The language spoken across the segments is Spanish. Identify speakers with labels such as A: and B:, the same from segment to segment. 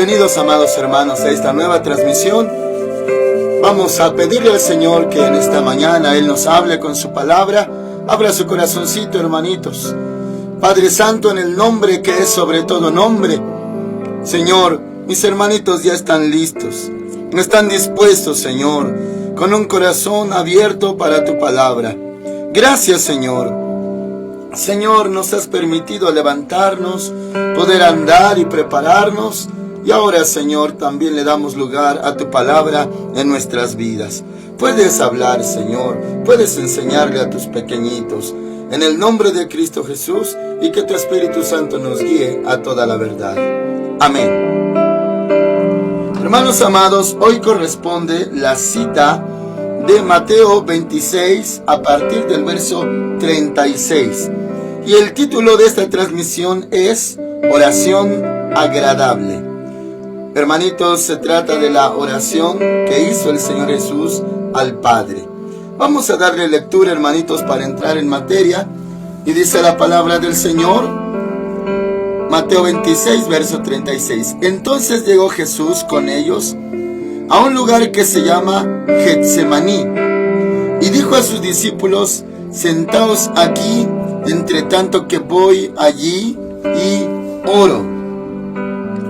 A: Bienvenidos, amados hermanos, a esta nueva transmisión. Vamos a pedirle al Señor que en esta mañana Él nos hable con su palabra. Abra su corazoncito, hermanitos. Padre Santo, en el nombre que es sobre todo nombre, Señor, mis hermanitos ya están listos, están dispuestos, Señor, con un corazón abierto para tu palabra. Gracias, Señor. Señor, nos has permitido levantarnos, poder andar y prepararnos. Y ahora, Señor, también le damos lugar a tu palabra en nuestras vidas. Puedes hablar, Señor, puedes enseñarle a tus pequeñitos, en el nombre de Cristo Jesús, y que tu Espíritu Santo nos guíe a toda la verdad. Amén. Hermanos amados, hoy corresponde la cita de Mateo 26 a partir del verso 36. Y el título de esta transmisión es Oración Agradable. Hermanitos, se trata de la oración que hizo el Señor Jesús al Padre. Vamos a darle lectura, hermanitos, para entrar en materia. Y dice la palabra del Señor, Mateo 26, verso 36. Entonces llegó Jesús con ellos a un lugar que se llama Getsemaní, y dijo a sus discípulos: sentaos aquí, entre tanto que voy allí y oro.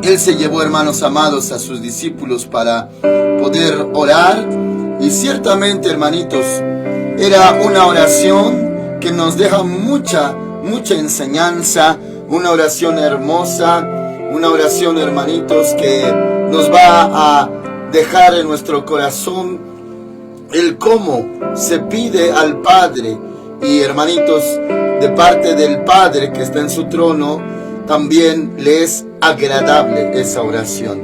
A: Él se llevó, hermanos amados, a sus discípulos para poder orar, y ciertamente, hermanitos, era una oración que nos deja mucha enseñanza, una oración hermosa, una oración, hermanitos, que nos va a dejar en nuestro corazón el cómo se pide al Padre. Y, hermanitos, de parte del Padre que está en su trono, también le es agradable esa oración.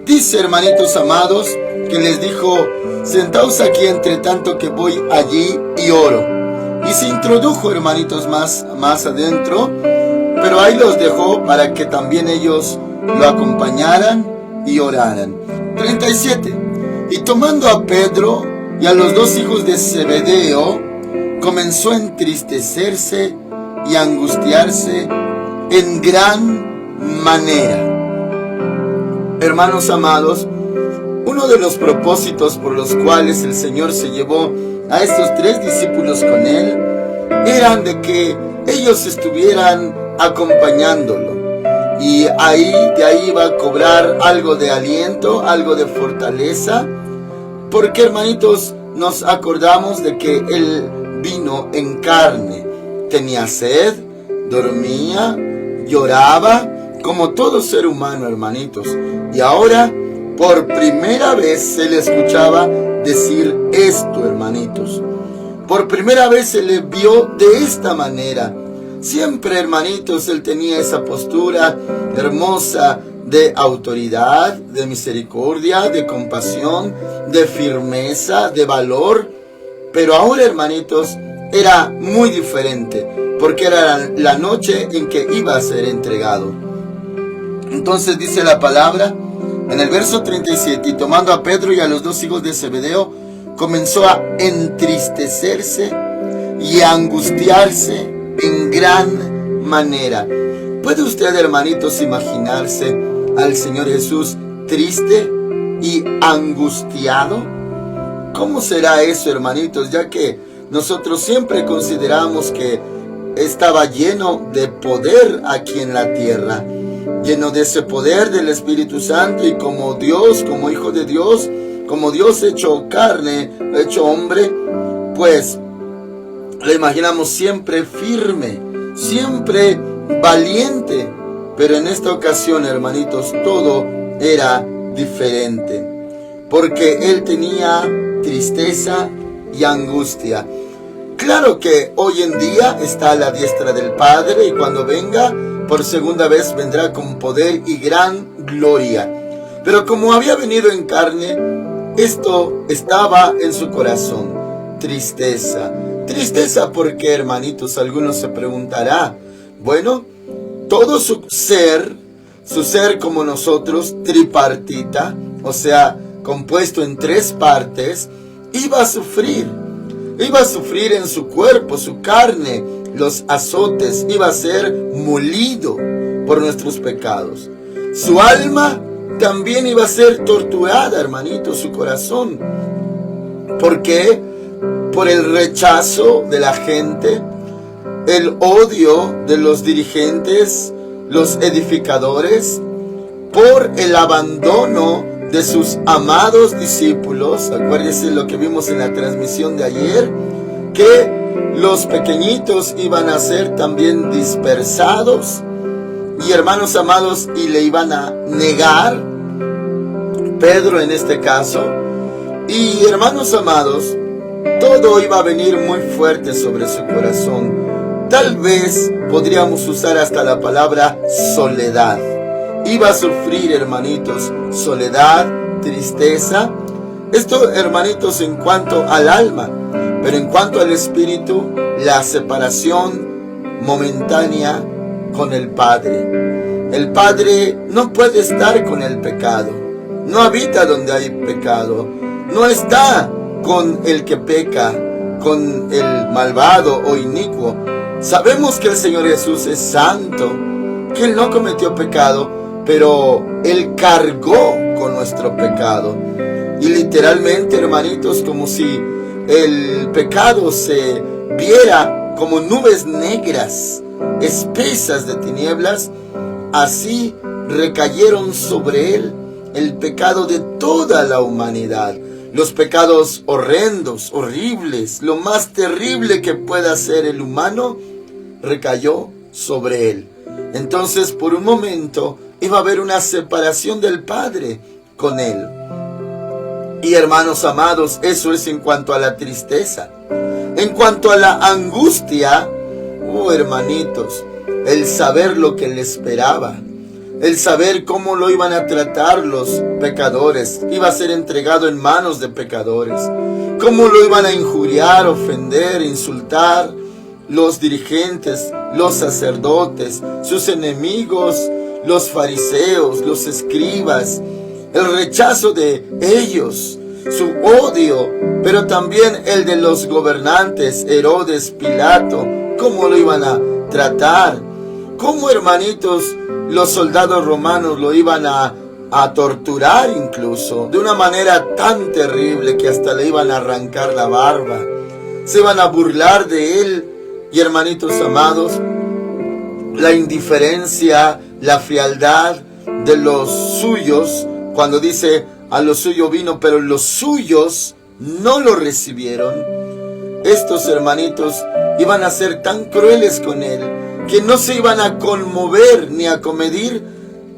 A: Dice, hermanitos amados, que les dijo: sentaos aquí entre tanto que voy allí y oro. Y se introdujo, hermanitos, más adentro, pero ahí los dejó para que también ellos lo acompañaran y oraran. 37. Y tomando a Pedro y a los dos hijos de Zebedeo, comenzó a entristecerse y a angustiarse en gran manera. Hermanos amados, uno de los propósitos por los cuales el Señor se llevó a estos tres discípulos con Él eran de que ellos estuvieran acompañándolo, y de ahí iba a cobrar algo de aliento, algo de fortaleza, porque, hermanitos, nos acordamos de que Él vino en carne, tenía sed, dormía, lloraba, como todo ser humano, hermanitos. Y ahora, por primera vez, se le escuchaba decir esto, hermanitos. Por primera vez se le vio de esta manera. Siempre, hermanitos, él tenía esa postura hermosa de autoridad, de misericordia, de compasión, de firmeza, de valor. Pero ahora, hermanitos, era muy diferente, porque era la noche en que iba a ser entregado. Entonces dice la palabra en el verso 37: y tomando a Pedro y a los dos hijos de Zebedeo, comenzó a entristecerse y a angustiarse en gran manera. ¿Puede usted, hermanitos, imaginarse al Señor Jesús triste y angustiado? ¿Cómo será eso, hermanitos? Ya que nosotros siempre consideramos que estaba lleno de poder aquí en la tierra, lleno de ese poder del Espíritu Santo, y como Dios, como Hijo de Dios, como Dios hecho carne, hecho hombre, pues lo imaginamos siempre firme, siempre valiente. Pero en esta ocasión, hermanitos, todo era diferente, porque Él tenía tristeza y angustia. Claro que hoy en día está a la diestra del Padre, y cuando venga por segunda vez vendrá con poder y gran gloria. Pero como había venido en carne, esto estaba en su corazón: tristeza. Tristeza porque, hermanitos, algunos se preguntará, bueno, todo su ser como nosotros, tripartita, o sea, compuesto en tres partes, iba a sufrir en su cuerpo, su carne, los azotes, iba a ser molido por nuestros pecados. Su alma también iba a ser torturada, hermanito, su corazón. ¿Por qué? Por el rechazo de la gente, el odio de los dirigentes, los edificadores, por el abandono de sus amados discípulos. Acuérdense lo que vimos en la transmisión de ayer, que los pequeñitos iban a ser también dispersados, y hermanos amados, y le iban a negar, Pedro en este caso. Y hermanos amados, todo iba a venir muy fuerte sobre su corazón. Tal vez podríamos usar hasta la palabra soledad. Iba a sufrir, hermanitos, soledad, tristeza. Esto, hermanitos, en cuanto al alma. Pero en cuanto al espíritu, la separación momentánea con el Padre. El Padre no puede estar con el pecado. No habita donde hay pecado. No está con el que peca, con el malvado o inicuo. Sabemos que el Señor Jesús es santo, que Él no cometió pecado, pero Él cargó con nuestro pecado. Y literalmente, hermanitos, como si el pecado se viera como nubes negras, espesas de tinieblas, así recayeron sobre Él el pecado de toda la humanidad. Los pecados horrendos, horribles, lo más terrible que pueda hacer el humano, recayó sobre Él. Entonces, por un momento, iba a haber una separación del Padre con Él. Y hermanos amados, eso es en cuanto a la tristeza. En cuanto a la angustia, hermanitos, el saber lo que le esperaba, el saber cómo lo iban a tratar los pecadores, iba a ser entregado en manos de pecadores, cómo lo iban a injuriar, ofender, insultar los dirigentes, los sacerdotes, sus enemigos, los fariseos, los escribas, el rechazo de ellos, su odio, pero también el de los gobernantes, Herodes, Pilato, cómo lo iban a tratar, cómo, hermanitos, los soldados romanos lo iban a torturar incluso, de una manera tan terrible que hasta le iban a arrancar la barba, se iban a burlar de él. Y hermanitos amados, la indiferencia, la frialdad de los suyos, cuando dice a los suyos vino, pero los suyos no lo recibieron. Estos hermanitos iban a ser tan crueles con él, que no se iban a conmover ni a comedir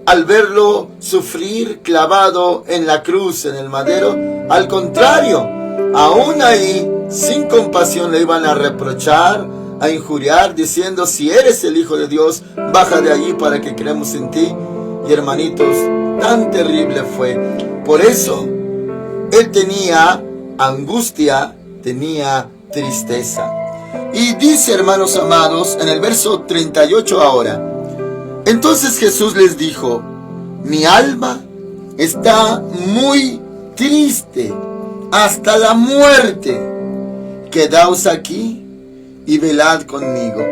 A: al verlo sufrir clavado en la cruz, en el madero. Al contrario, aún ahí, sin compasión, le iban a reprochar, a injuriar, diciendo: si eres el Hijo de Dios, baja de allí para que creamos en ti. Y hermanitos, tan terrible fue. Por eso, él tenía angustia, tenía tristeza. Y dice, hermanos amados, en el verso 38 ahora: entonces Jesús les dijo: mi alma está muy triste hasta la muerte. Quedaos aquí y velad conmigo.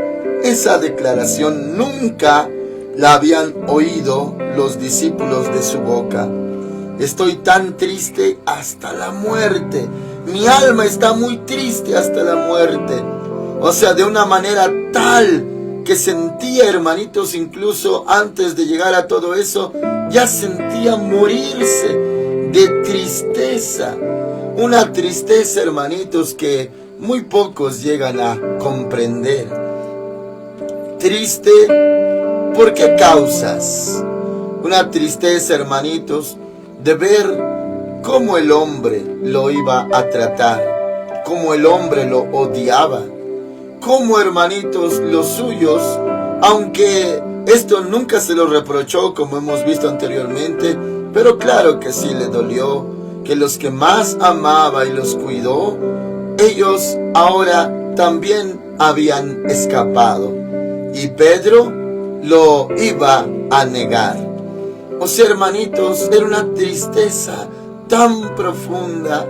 A: Esa declaración nunca la habían oído los discípulos de su boca. Estoy tan triste hasta la muerte. Mi alma está muy triste hasta la muerte. O sea, de una manera tal que sentía, hermanitos, incluso antes de llegar a todo eso, ya sentía morirse de tristeza. Una tristeza, hermanitos, que muy pocos llegan a comprender. Triste, ¿por qué causas? Una tristeza, hermanitos, de ver cómo el hombre lo iba a tratar, cómo el hombre lo odiaba, cómo, hermanitos, los suyos, aunque esto nunca se lo reprochó, como hemos visto anteriormente, pero claro que sí le dolió, que los que más amaba y los cuidó, ellos ahora también habían escapado, y Pedro lo iba a negar. O sea, hermanitos, era una tristeza tan profunda,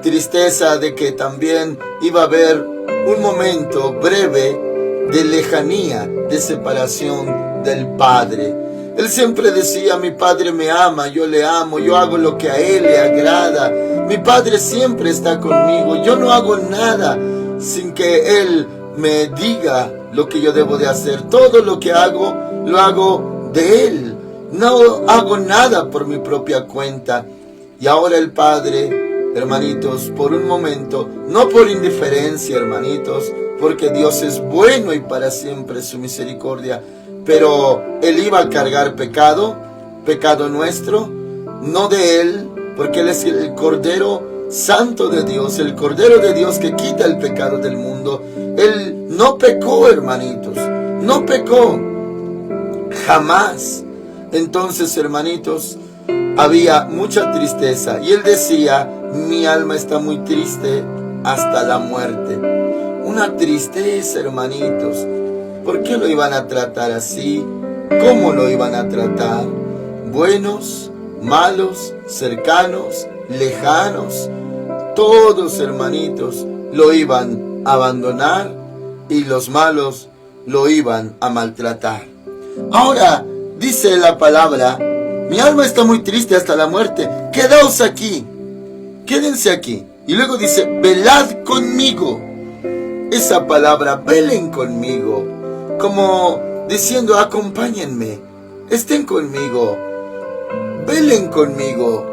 A: tristeza de que también iba a haber un momento breve de lejanía, de separación del Padre. Él siempre decía, mi Padre me ama, yo le amo, yo hago lo que a Él le agrada. Mi Padre siempre está conmigo, yo no hago nada sin que Él me diga lo que yo debo de hacer. Todo lo que hago, lo hago de Él. No hago nada por mi propia cuenta. Y ahora el Padre, hermanitos, por un momento, no por indiferencia, hermanitos, porque Dios es bueno y para siempre su misericordia, pero Él iba a cargar pecado nuestro, no de Él, porque Él es el Cordero Santo de Dios, el Cordero de Dios que quita el pecado del mundo. Él no pecó, hermanitos, no pecó, jamás. Entonces, hermanitos, había mucha tristeza, y Él decía, mi alma está muy triste hasta la muerte. Una tristeza, hermanitos. ¿Por qué lo iban a tratar así? ¿Cómo lo iban a tratar? Buenos, malos, cercanos, lejanos, todos, hermanitos, lo iban a abandonar y los malos lo iban a maltratar. Ahora, dice la palabra, mi alma está muy triste hasta la muerte, quedaos aquí, quédense aquí. Y luego dice, velad conmigo. Esa palabra, velen conmigo, como diciendo, acompáñenme, estén conmigo, velen conmigo.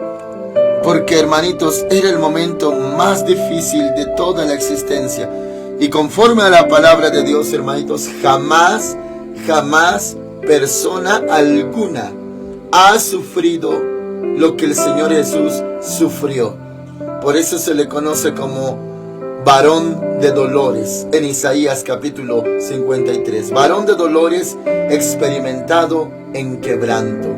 A: Porque, hermanitos, era el momento más difícil de toda la existencia. Y conforme a la palabra de Dios, hermanitos, jamás persona alguna ha sufrido lo que el Señor Jesús sufrió. Por eso se le conoce como varón de dolores, en Isaías capítulo 53. Varón de dolores, experimentado en quebranto.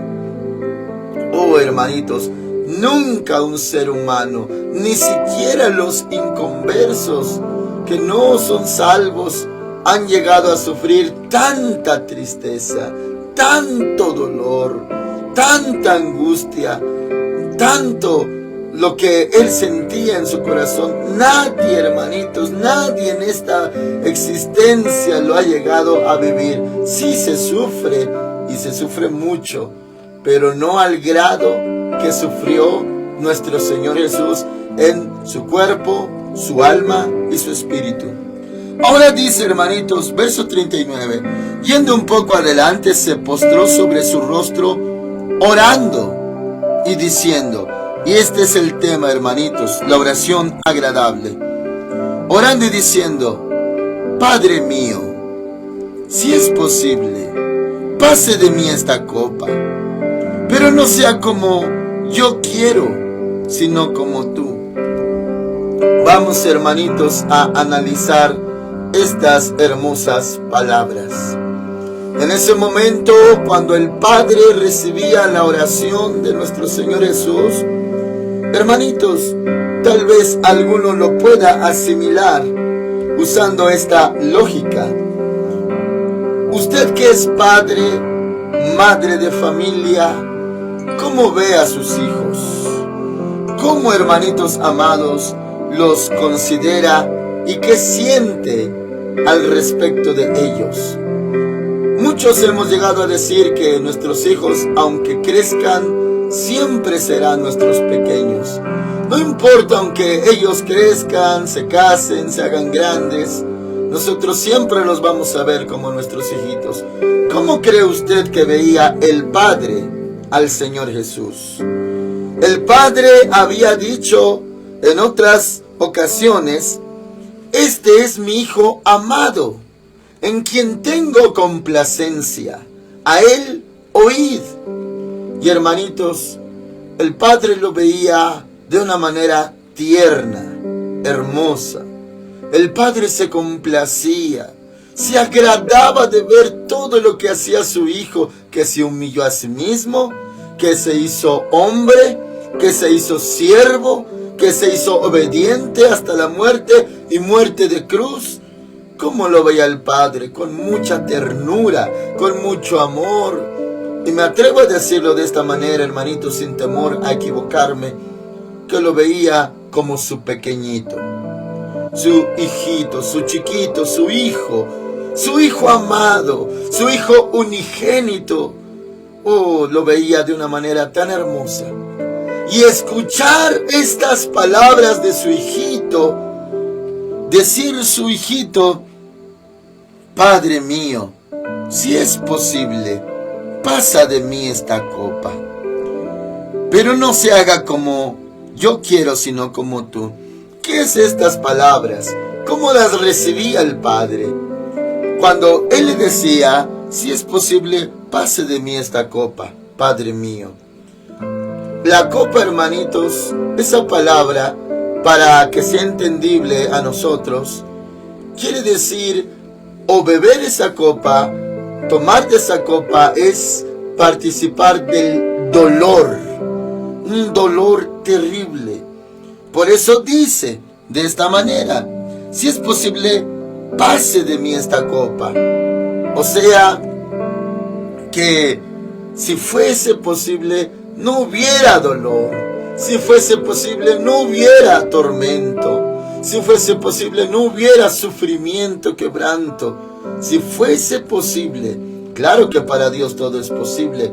A: Oh, hermanitos, nunca un ser humano, ni siquiera los inconversos que no son salvos, han llegado a sufrir tanta tristeza, tanto dolor, tanta angustia, tanto lo que él sentía en su corazón. Nadie, hermanitos, nadie en esta existencia lo ha llegado a vivir. Sí se sufre, y se sufre mucho, pero no al grado que sufrió nuestro Señor Jesús en su cuerpo, su alma y su espíritu. Ahora dice, hermanitos, verso 39, yendo un poco adelante, se postró sobre su rostro, orando y diciendo, y este es el tema, hermanitos, la oración agradable, orando y diciendo, Padre mío, si es posible, pase de mí esta copa, pero no sea como yo quiero, sino como tú. Vamos, hermanitos, a analizar estas hermosas palabras. En ese momento, cuando el Padre recibía la oración de nuestro Señor Jesús, hermanitos, tal vez alguno lo pueda asimilar usando esta lógica. Usted que es padre, madre de familia, ¿cómo ve a sus hijos? ¿Cómo, hermanitos amados, los considera y qué siente al respecto de ellos? Muchos hemos llegado a decir que nuestros hijos, aunque crezcan, siempre serán nuestros pequeños. No importa aunque ellos crezcan, se casen, se hagan grandes, nosotros siempre los vamos a ver como nuestros hijitos. ¿Cómo cree usted que veía el Padre al Señor Jesús? El Padre había dicho en otras ocasiones, este es mi Hijo amado, en quien tengo complacencia, a Él oíd. Y hermanitos, el Padre lo veía de una manera tierna, hermosa. El Padre se complacía, se agradaba de ver todo lo que hacía su Hijo, que se humilló a sí mismo, que se hizo hombre, que se hizo siervo, que se hizo obediente hasta la muerte y muerte de cruz. ¿Cómo lo veía el Padre? Con mucha ternura, con mucho amor. Y me atrevo a decirlo de esta manera, hermanitos, sin temor a equivocarme, que lo veía como su pequeñito, su hijito, su chiquito, su hijo amado, su hijo unigénito, lo veía de una manera tan hermosa. Y escuchar estas palabras de su hijito, decir su hijito: Padre mío, si es posible, pasa de mí esta copa, pero no se haga como yo quiero, sino como tú. ¿Qué es estas palabras? ¿Cómo las recibía el Padre? Cuando Él le decía: si es posible, pase de mí esta copa, Padre mío. La copa, hermanitos, esa palabra, para que sea entendible a nosotros, quiere decir, o beber esa copa, tomar de esa copa, es participar del dolor, un dolor terrible. Por eso dice de esta manera: si es posible, pase de mí esta copa. O sea, que si fuese posible, no hubiera dolor. Si fuese posible, no hubiera tormento. Si fuese posible, no hubiera sufrimiento, quebranto. Si fuese posible. Claro que para Dios todo es posible,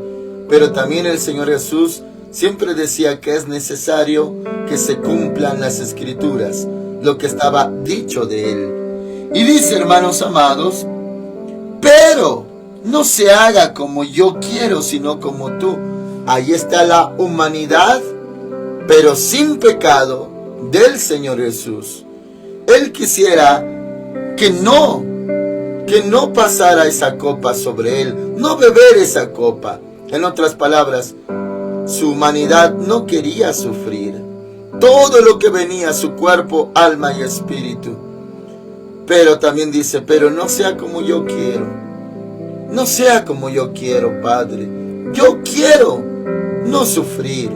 A: pero también el Señor Jesús siempre decía que es necesario que se cumplan las Escrituras, lo que estaba dicho de Él. Y dice, hermanos amados: pero no se haga como yo quiero, sino como tú. Ahí está la humanidad, pero sin pecado, del Señor Jesús. Él quisiera que no pasara esa copa sobre Él, no beber esa copa. En otras palabras, su humanidad no quería sufrir todo lo que venía a su cuerpo, alma y espíritu. Pero también dice: pero no sea como yo quiero. No sea como yo quiero, Padre. Yo quiero no sufrir,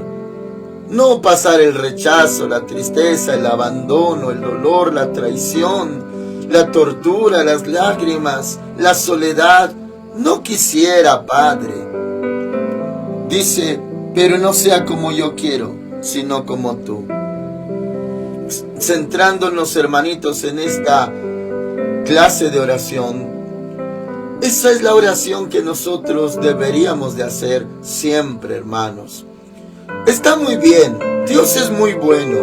A: no pasar el rechazo, la tristeza, el abandono, el dolor, la traición, la tortura, las lágrimas, la soledad. No quisiera, Padre. Dice: pero no sea como yo quiero, sino como tú. Centrándonos, hermanitos, en esta clase de oración, esa es la oración que nosotros deberíamos de hacer siempre, hermanos. Está muy bien, Dios es muy bueno.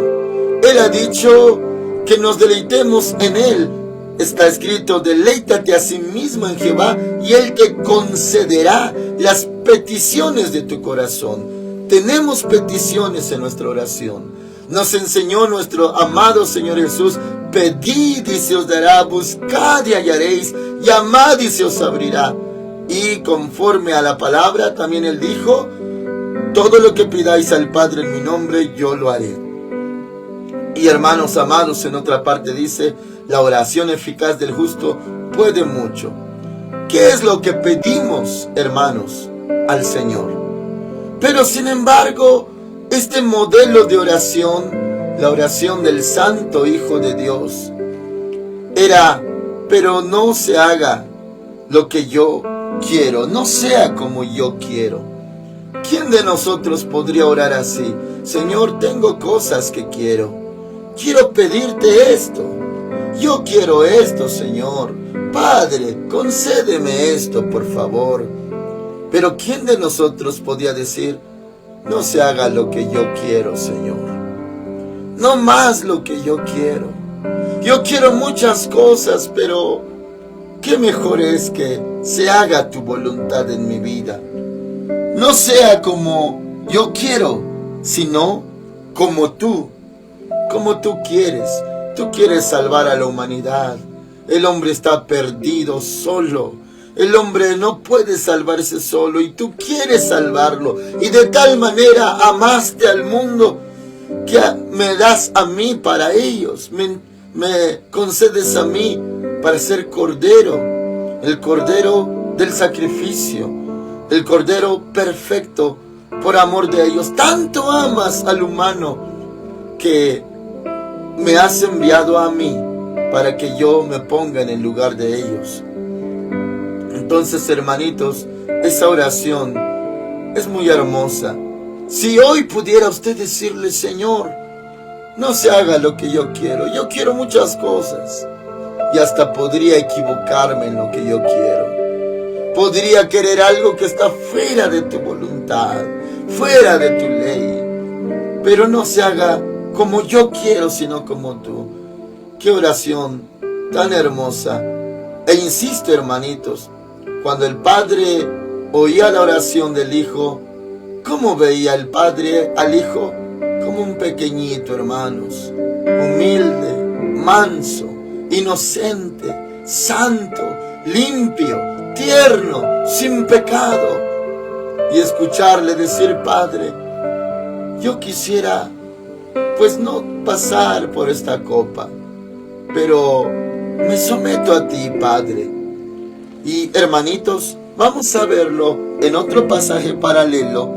A: Él ha dicho que nos deleitemos en Él. Está escrito: deleítate a sí mismo en Jehová y Él te concederá las peticiones de tu corazón. Tenemos peticiones en nuestra oración. Nos enseñó nuestro amado Señor Jesús: pedid y se os dará, buscad y hallaréis, llamad y se os abrirá. Y conforme a la palabra, también Él dijo: todo lo que pidáis al Padre en mi nombre, yo lo haré. Y hermanos amados, en otra parte dice: la oración eficaz del justo puede mucho. ¿Qué es lo que pedimos, hermanos, al Señor? Pero sin embargo, este modelo de oración, la oración del Santo Hijo de Dios, era: pero no se haga lo que yo quiero, no sea como yo quiero. ¿Quién de nosotros podría orar así? Señor, tengo cosas que quiero pedirte esto, yo quiero esto, Señor. Padre, concédeme esto, por favor. Pero ¿quién de nosotros podía decir: no se haga lo que yo quiero, Señor, no más lo que yo quiero? Yo quiero muchas cosas, pero qué mejor es que se haga tu voluntad en mi vida. No sea como yo quiero, sino como tú quieres. Tú quieres salvar a la humanidad. El hombre está perdido solo. El hombre no puede salvarse solo y tú quieres salvarlo. Y de tal manera amaste al mundo que me das a mí para ellos. Me concedes a mí para ser cordero. El cordero del sacrificio. El cordero perfecto por amor de ellos. Tanto amas al humano que me has enviado a mí para que yo me ponga en el lugar de ellos. Entonces, hermanitos, esa oración es muy hermosa. Si hoy pudiera usted decirle: Señor, no se haga lo que yo quiero muchas cosas, y hasta podría equivocarme en lo que yo quiero, podría querer algo que está fuera de tu voluntad, fuera de tu ley. Pero no se haga como yo quiero, sino como tú. Qué oración tan hermosa. E insisto, hermanitos, cuando el Padre oía la oración del Hijo, ¿cómo veía el Padre al Hijo? Como un pequeñito, hermanos, humilde, manso, inocente, santo, limpio, tierno, sin pecado. Y escucharle decir: Padre, yo quisiera pues no pasar por esta copa, pero me someto a ti, Padre. Y hermanitos, vamos a verlo en otro pasaje paralelo,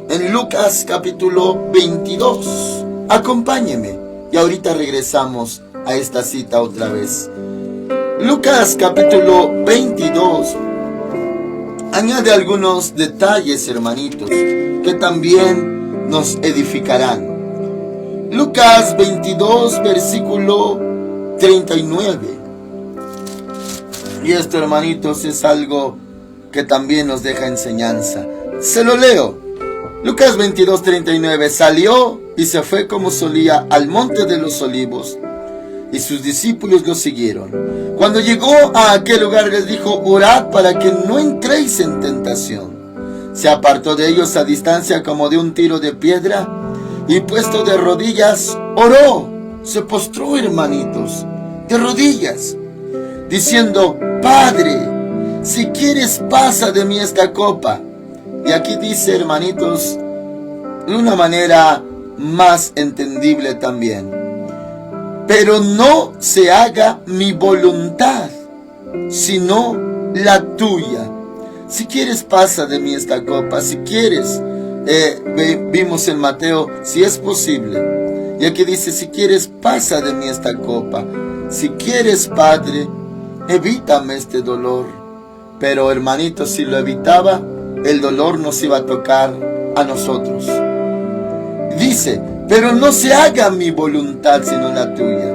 A: en Lucas capítulo 22. Acompáñeme y ahorita regresamos a esta cita otra vez. Lucas capítulo 22 añade algunos detalles, hermanitos, que también nos edificarán. Lucas 22, versículo 39. Y esto, hermanitos, es algo que también nos deja enseñanza. Se lo leo. Lucas 22, 39. Salió y se fue como solía al monte de los olivos, y sus discípulos lo siguieron. Cuando llegó a aquel lugar les dijo: orad para que no entréis en tentación. Se apartó de ellos a distancia como de un tiro de piedra, y puesto de rodillas, oró. Se postró, hermanitos, de rodillas, diciendo: Padre, si quieres, pasa de mí esta copa. Y aquí dice, hermanitos, de una manera más entendible también: pero no se haga mi voluntad, sino la tuya. Si quieres, pasa de mí esta copa. Si quieres, vimos en Mateo, si es posible. Y aquí dice: si quieres, pasa de mí esta copa. Si quieres, Padre, evítame este dolor. Pero, hermanitos, si lo evitaba, el dolor nos iba a tocar a nosotros. Dice: pero no se haga mi voluntad sino la tuya.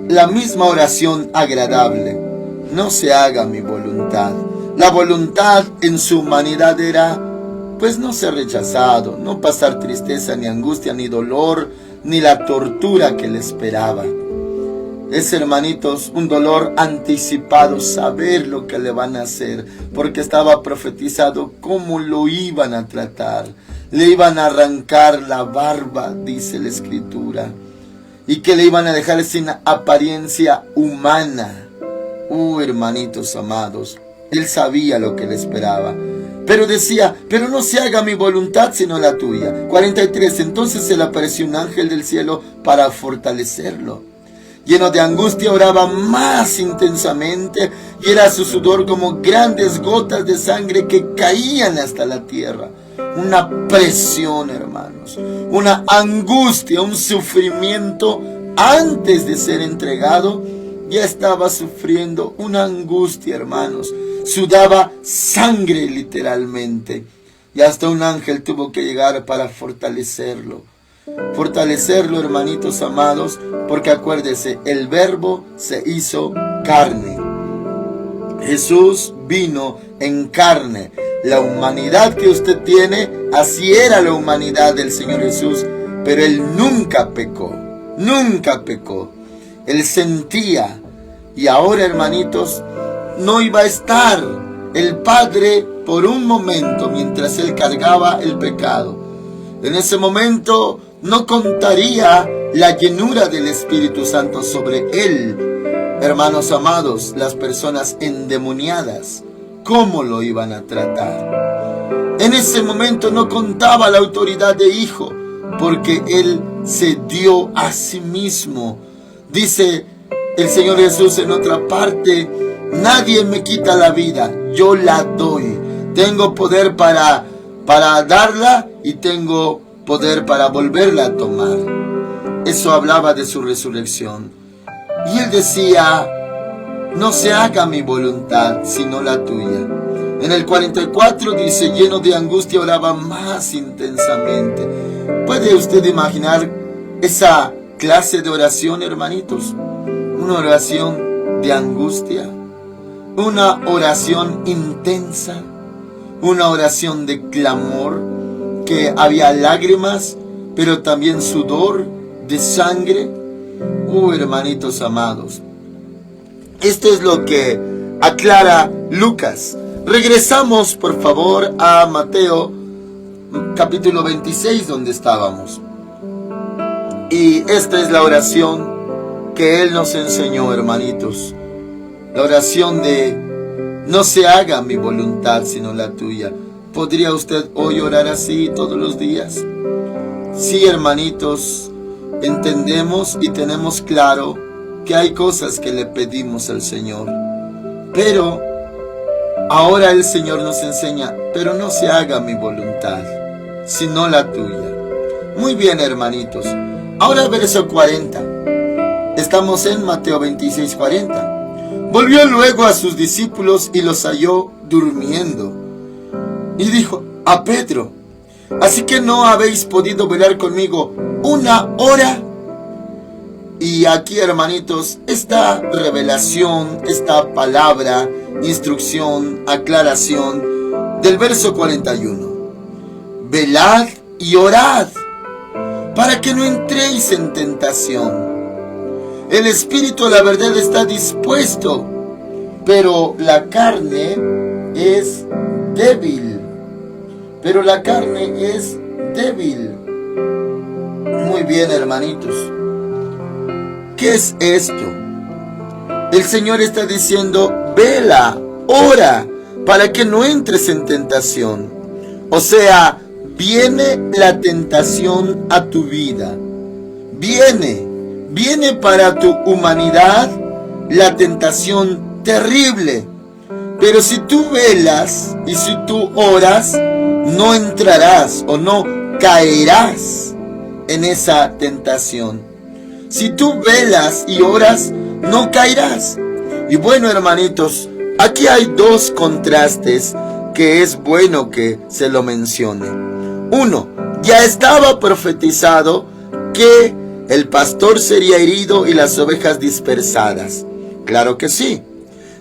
A: La misma oración agradable: no se haga mi voluntad. La voluntad en su humanidad era pues no ser rechazado, no pasar tristeza, ni angustia, ni dolor, ni la tortura que le esperaba. Es, hermanitos, un dolor anticipado, saber lo que le van a hacer, porque estaba profetizado cómo lo iban a tratar. Le iban a arrancar la barba, dice la Escritura, y que le iban a dejar sin apariencia humana. Hermanitos amados, él sabía lo que le esperaba, pero decía: pero no se haga mi voluntad sino la tuya. 43. Entonces se le apareció un ángel del cielo para fortalecerlo. Lleno de angustia oraba más intensamente, y era su sudor como grandes gotas de sangre que caían hasta la tierra. Una presión, hermanos, una angustia, un sufrimiento. Antes de ser entregado, ya estaba sufriendo una angustia, hermanos. Sudaba sangre literalmente, y hasta un ángel tuvo que llegar para fortalecerlo. Fortalecerlo, hermanitos amados, porque acuérdese, el Verbo se hizo carne. Jesús vino en carne. La humanidad que usted tiene, así era la humanidad del Señor Jesús, pero Él nunca pecó, nunca pecó. Él sentía, y ahora, hermanitos, no iba a estar el Padre por un momento mientras Él cargaba el pecado. En ese momento no contaría la llenura del Espíritu Santo sobre Él. Hermanos amados, las personas endemoniadas, ¿cómo lo iban a tratar? En ese momento no contaba la autoridad de Hijo, porque Él se dio a sí mismo. Dice el Señor Jesús en otra parte: nadie me quita la vida, yo la doy. Tengo poder para darla, y tengo poder para volverla a tomar. Eso hablaba de su resurrección. Y Él decía: no se haga mi voluntad sino la tuya. En el 44 dice: lleno de angustia oraba más intensamente. ¿Puede usted imaginar esa clase de oración, hermanitos? Una oración de angustia. una oración intensa, una oración de clamor, que había lágrimas, pero también sudor de sangre. Hermanitos amados, esto es lo que aclara Lucas. Regresamos por favor a Mateo capítulo 26, donde estábamos. Y esta es la oración que Él nos enseñó, hermanitos. La oración de: no se haga mi voluntad sino la tuya. ¿Podría usted hoy orar así todos los días? Sí, hermanitos, entendemos y tenemos claro que hay cosas que le pedimos al Señor. Pero ahora el Señor nos enseña: pero no se haga mi voluntad sino la tuya. Muy bien, hermanitos. Ahora verso 40. Estamos en Mateo 26, 40. Volvió luego a sus discípulos y los halló durmiendo. Y dijo a Pedro: ¿así que no habéis podido velar conmigo una hora? Y aquí, hermanitos, esta revelación, esta palabra, instrucción, aclaración del verso 41. Velad y orad, para que no entréis en tentación. El espíritu, la verdad, está dispuesto, pero la carne es débil. Muy bien, hermanitos. ¿Qué es esto? El Señor está diciendo: vela, ora, para que no entres en tentación. O sea, viene la tentación a tu vida. Viene para tu humanidad la tentación terrible. Pero si tú velas y si tú oras, no entrarás o no caerás en esa tentación. Si tú velas y oras, no caerás. Y bueno, hermanitos, aquí hay dos contrastes que es bueno que se lo mencione. Uno, ya estaba profetizado que el pastor sería herido y las ovejas dispersadas. Claro que sí.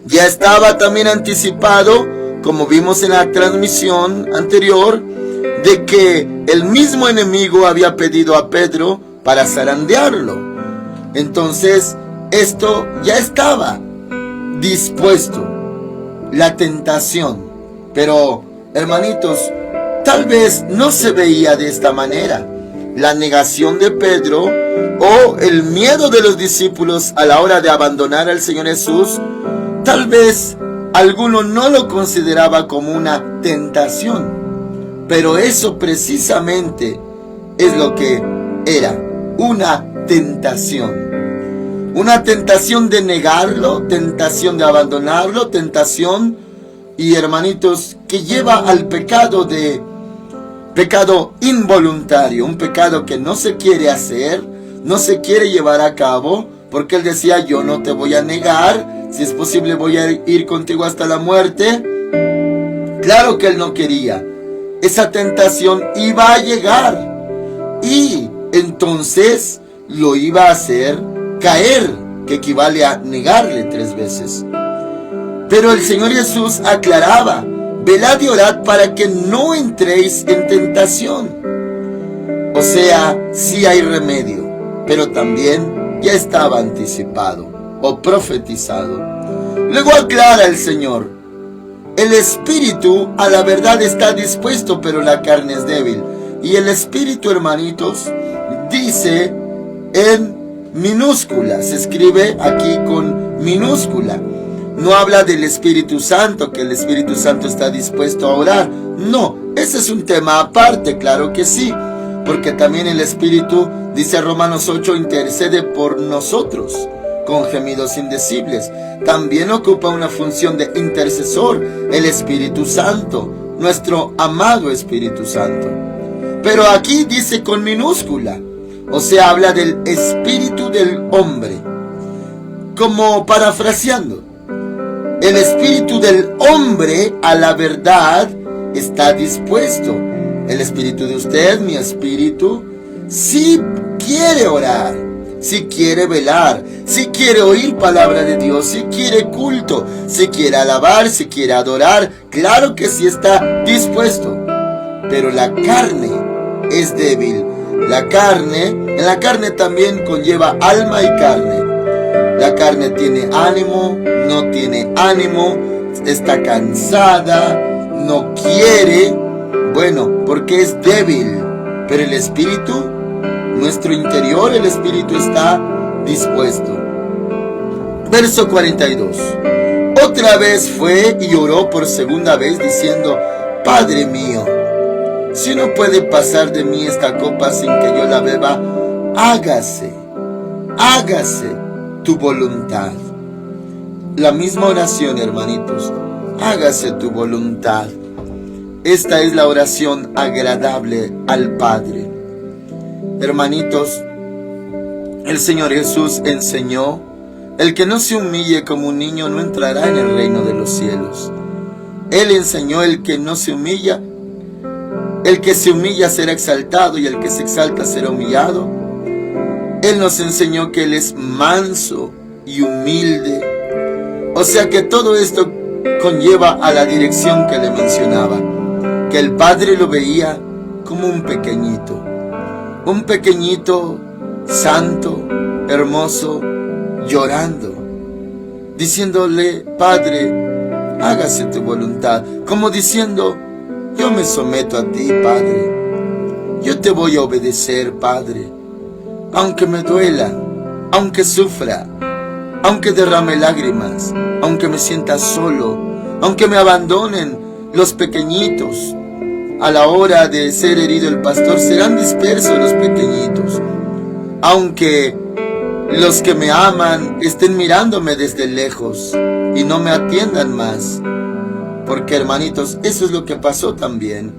A: Ya estaba también anticipado, como vimos en la transmisión anterior, de que el mismo enemigo había pedido a Pedro para zarandearlo. Entonces, esto ya estaba dispuesto, la tentación. Pero, hermanitos, tal vez no se veía de esta manera. La negación de Pedro o el miedo de los discípulos a la hora de abandonar al Señor Jesús, tal vez alguno no lo consideraba como una tentación. Pero eso precisamente es lo que era, una tentación. Una tentación de negarlo, tentación de abandonarlo, tentación, y hermanitos, que lleva al pecado involuntario, un pecado que no se quiere hacer, no se quiere llevar a cabo, porque él decía: yo no te voy a negar, si es posible voy a ir contigo hasta la muerte. Claro que él no quería. Esa tentación iba a llegar y entonces lo iba a hacer caer, que equivale a negarle 3 veces. Pero el Señor Jesús aclaraba: velad y orad para que no entréis en tentación. O sea, sí hay remedio, pero también ya estaba anticipado o profetizado. Luego aclara el Señor: el espíritu a la verdad está dispuesto, pero la carne es débil. Y el espíritu, hermanitos, dice en minúscula, se escribe aquí con minúscula. No habla del Espíritu Santo, que el Espíritu Santo está dispuesto a orar. No, ese es un tema aparte, claro que sí. Porque también el Espíritu, dice Romanos 8, intercede por nosotros con gemidos indecibles. También ocupa una función de intercesor el Espíritu Santo, nuestro amado Espíritu Santo. Pero aquí dice con minúscula, o sea, habla del espíritu del hombre. Como parafraseando, el espíritu del hombre a la verdad está dispuesto. El espíritu de usted, mi espíritu, sí quiere orar, sí quiere velar, si quiere oír palabra de Dios, si quiere culto, si quiere alabar, si quiere adorar, claro que sí está dispuesto. Pero la carne es débil. En la carne también conlleva alma y carne. La carne tiene ánimo, no tiene ánimo, está cansada, no quiere, bueno, porque es débil. Pero el espíritu, nuestro interior, el espíritu está dispuesto. Verso 42. Otra vez fue y oró por segunda vez diciendo: Padre mío, si no puede pasar de mí esta copa sin que yo la beba, hágase tu voluntad. La misma oración, hermanitos, hágase tu voluntad. Esta es la oración agradable al Padre. Hermanitos, el Señor Jesús enseñó: el que no se humille como un niño no entrará en el reino de los cielos. Él enseñó: el que no se humilla, el que se humilla será exaltado, y el que se exalta será humillado. Él nos enseñó que Él es manso y humilde. O sea que todo esto conlleva a la dirección que le mencionaba, que el Padre lo veía como un pequeñito santo, hermoso, llorando, diciéndole: Padre, hágase tu voluntad, como diciendo: yo me someto a ti, Padre, yo te voy a obedecer, Padre, aunque me duela, aunque sufra, aunque derrame lágrimas, aunque me sienta solo, aunque me abandonen los pequeñitos. A la hora de ser herido el pastor, serán dispersos los pequeñitos, aunque los que me aman estén mirándome desde lejos y no me atiendan más. Porque, hermanitos, eso es lo que pasó también.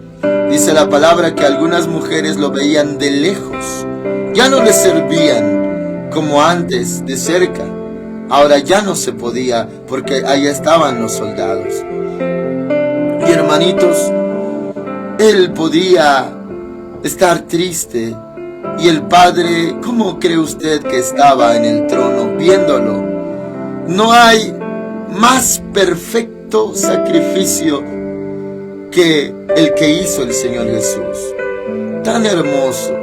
A: Dice la palabra que algunas mujeres lo veían de lejos, ya no les servían como antes de cerca. Ahora ya no se podía, porque allá estaban los soldados. Y, hermanitos, él podía estar triste, y el Padre, ¿cómo cree usted que estaba en el trono viéndolo? No hay más perfecto sacrificio que el que hizo el Señor Jesús. Tan hermoso,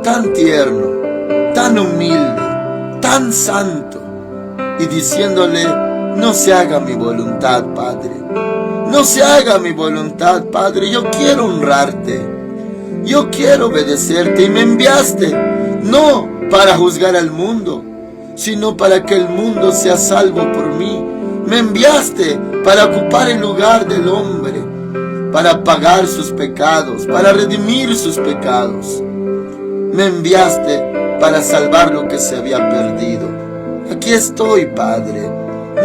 A: tan tierno, tan humilde, tan santo, y diciéndole: no se haga mi voluntad, Padre, no se haga mi voluntad, Padre, yo quiero honrarte, yo quiero obedecerte, y me enviaste no para juzgar al mundo, sino para que el mundo sea salvo por mí. Me enviaste para ocupar el lugar del hombre, para pagar sus pecados, para redimir sus pecados. Me enviaste para salvar lo que se había perdido. Aquí estoy, Padre,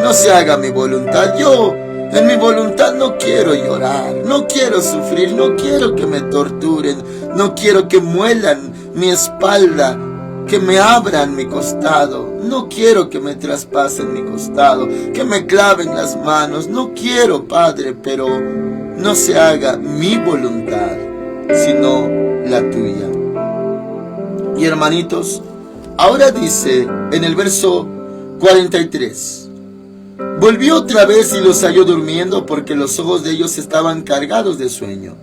A: no se haga mi voluntad. Yo en mi voluntad no quiero llorar, no quiero sufrir, no quiero que me torturen, no quiero que muelan mi espalda, que me abran mi costado, no quiero que me traspasen mi costado, que me claven las manos, no quiero, Padre, pero no se haga mi voluntad, sino la tuya. Y, hermanitos, ahora dice en el verso 43: volvió otra vez y los halló durmiendo, porque los ojos de ellos estaban cargados de sueño.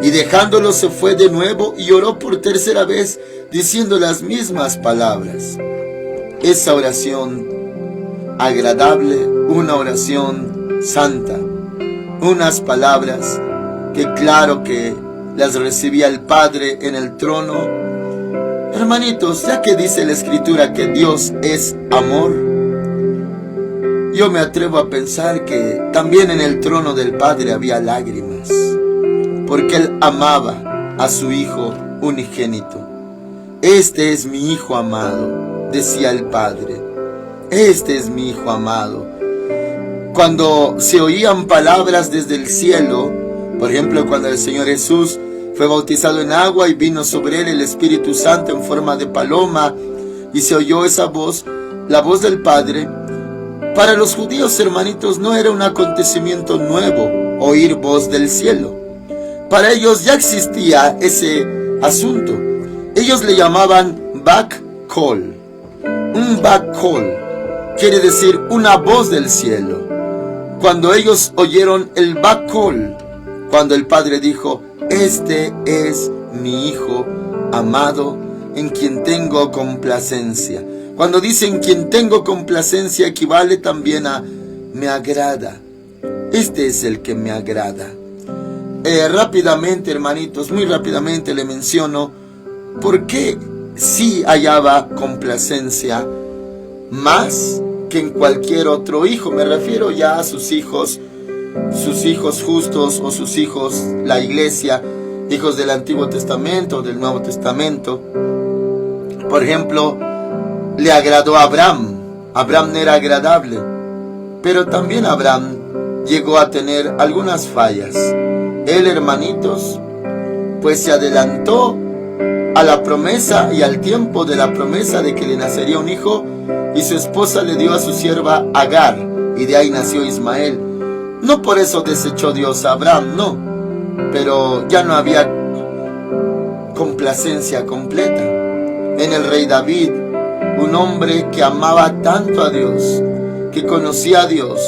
A: Y dejándolos se fue de nuevo y oró por tercera vez, diciendo las mismas palabras. Esa oración agradable, una oración santa, unas palabras que claro que las recibía el Padre en el trono. Hermanitos, ya que dice la Escritura que Dios es amor, yo me atrevo a pensar que también en el trono del Padre había lágrimas, porque Él amaba a su Hijo unigénito. Este es mi Hijo amado, decía el Padre. Este es mi Hijo amado. Cuando se oían palabras desde el cielo, por ejemplo, cuando el Señor Jesús fue bautizado en agua y vino sobre él el Espíritu Santo en forma de paloma, y se oyó esa voz, la voz del Padre. Para los judíos, hermanitos, no era un acontecimiento nuevo oír voz del cielo. Para ellos ya existía ese asunto. Ellos le llamaban Bak Kol. Un bakol quiere decir una voz del cielo. Cuando ellos oyeron el bakol, cuando el Padre dijo: este es mi Hijo amado, en quien tengo complacencia. Cuando dicen quien tengo complacencia, equivale también a me agrada. Este es el que me agrada. Rápidamente, hermanitos, muy rápidamente le menciono por qué sí hallaba complacencia más que en cualquier otro hijo. Me refiero ya a sus hijos justos o sus hijos, la iglesia, hijos del Antiguo Testamento o del Nuevo Testamento. Por ejemplo, le agradó a Abraham. Abraham era agradable, pero también Abraham llegó a tener algunas fallas. Él, hermanitos, pues se adelantó a la promesa y al tiempo de la promesa de que le nacería un hijo, y su esposa le dio a su sierva Agar, y de ahí nació Ismael. No por eso desechó Dios a Abraham, no, pero ya no había complacencia completa. En el rey David, un hombre que amaba tanto a Dios, que conocía a Dios,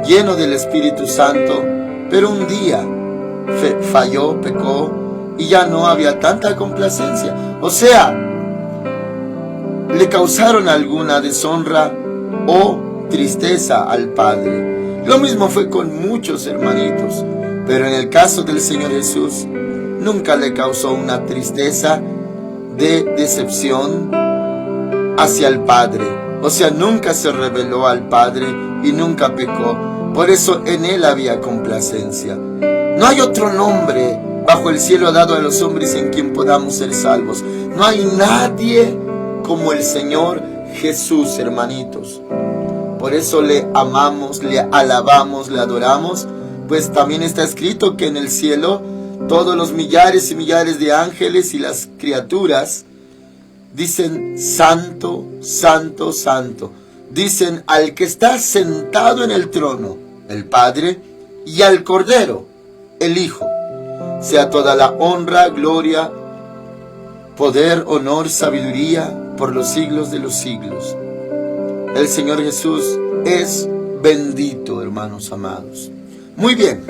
A: lleno del Espíritu Santo, pero un día falló, pecó, y ya no había tanta complacencia. O sea, le causaron alguna deshonra o tristeza al Padre. Lo mismo fue con muchos hermanitos, pero en el caso del Señor Jesús, nunca le causó una tristeza de decepción hacia el Padre. O sea, nunca se rebeló al Padre y nunca pecó. Por eso en Él había complacencia. No hay otro nombre bajo el cielo dado a los hombres en quien podamos ser salvos. No hay nadie como el Señor Jesús, hermanitos. Por eso le amamos, le alabamos, le adoramos, pues también está escrito que en el cielo todos los millares y millares de ángeles y las criaturas dicen: santo, santo, santo. Dicen al que está sentado en el trono, el Padre, y al Cordero, el Hijo. Sea toda la honra, gloria, poder, honor, sabiduría por los siglos de los siglos. El Señor Jesús es bendito, hermanos amados. Muy bien,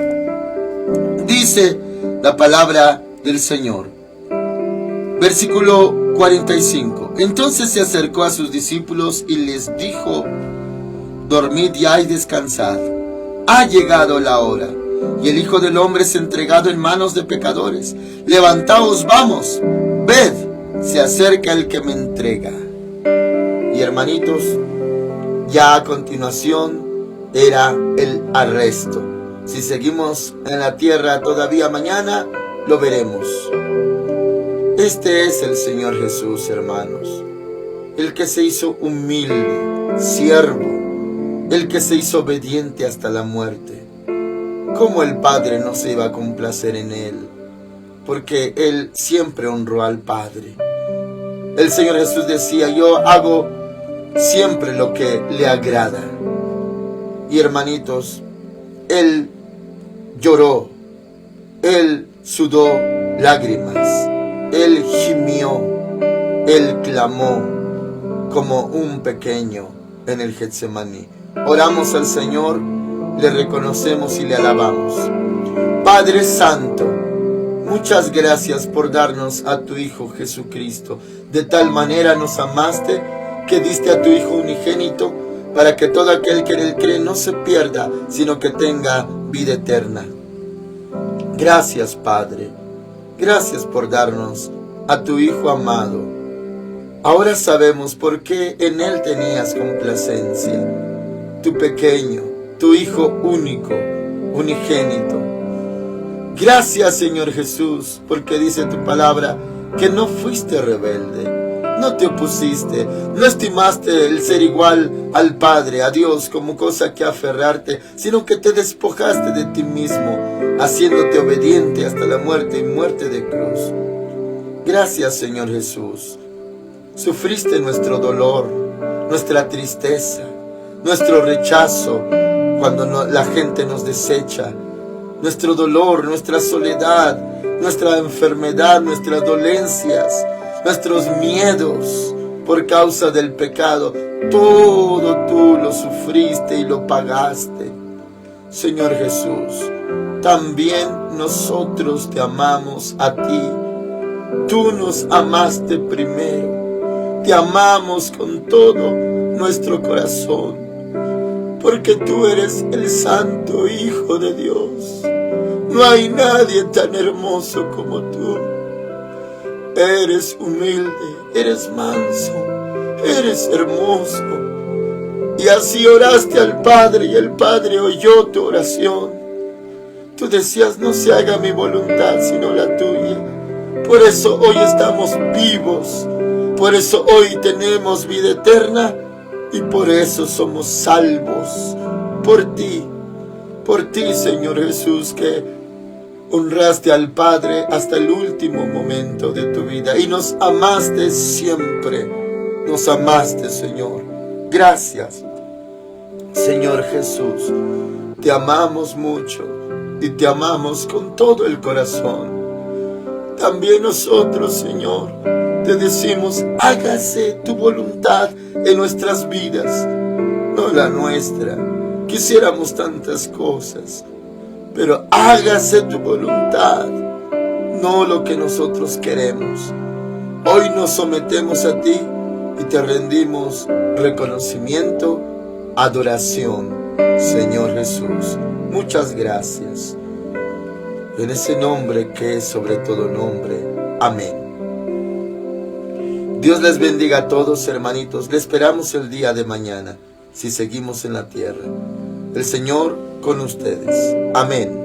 A: dice la palabra del Señor. Versículo 45. Entonces se acercó a sus discípulos y les dijo: dormid ya y descansad. Ha llegado la hora, y el Hijo del Hombre es entregado en manos de pecadores. Levantaos, vamos, ved, se acerca el que me entrega. Y hermanitos, ya a continuación era el arresto. Si seguimos en la tierra todavía mañana, lo veremos. Este es el Señor Jesús, hermanos, el que se hizo humilde, siervo, el que se hizo obediente hasta la muerte. ¿Cómo el Padre no se iba a complacer en Él? Porque Él siempre honró al Padre. El Señor Jesús decía: yo hago siempre lo que le agrada. Y hermanitos, Él lloró, Él sudó lágrimas, Él gimió, Él clamó como un pequeño en el Getsemaní. Oramos al Señor, le reconocemos y le alabamos. Padre Santo, muchas gracias por darnos a tu Hijo Jesucristo. De tal manera nos amaste que diste a tu Hijo unigénito, para que todo aquel que en Él cree no se pierda, sino que tenga vida eterna. Gracias, Padre. Gracias por darnos a tu Hijo amado. Ahora sabemos por qué en Él tenías complacencia. Tu pequeño, tu Hijo único, unigénito. Gracias, Señor Jesús, porque dice tu palabra que no fuiste rebelde. No te opusiste, no estimaste el ser igual al Padre, a Dios, como cosa que aferrarte, sino que te despojaste de ti mismo, haciéndote obediente hasta la muerte y muerte de cruz. Gracias, Señor Jesús. Sufriste nuestro dolor, nuestra tristeza, nuestro rechazo cuando la gente nos desecha, nuestro dolor, nuestra soledad, nuestra enfermedad, nuestras dolencias, nuestros miedos, por causa del pecado. Todo tú lo sufriste y lo pagaste. Señor Jesús, también nosotros te amamos a ti. Tú nos amaste primero. Te amamos con todo nuestro corazón, porque tú eres el Santo Hijo de Dios. No hay nadie tan hermoso como tú. Eres humilde, eres manso, eres hermoso. Y así oraste al Padre, y el Padre oyó tu oración. Tú decías: no se haga mi voluntad sino la tuya. Por eso hoy estamos vivos, por eso hoy tenemos vida eterna, y por eso somos salvos. Por ti, Señor Jesús, que honraste al Padre hasta el último momento de tu vida y nos amaste siempre. Nos amaste, Señor. Gracias, Señor Jesús. Te amamos mucho y te amamos con todo el corazón. También nosotros, Señor, te decimos: hágase tu voluntad en nuestras vidas, no la nuestra. Quisiéramos tantas cosas, pero hágase tu voluntad, no lo que nosotros queremos. Hoy nos sometemos a ti y te rendimos reconocimiento, adoración, Señor Jesús. Muchas gracias. En ese nombre que es sobre todo nombre. Amén. Dios les bendiga a todos, hermanitos. Le esperamos el día de mañana, si seguimos en la tierra. El Señor con ustedes. Amén.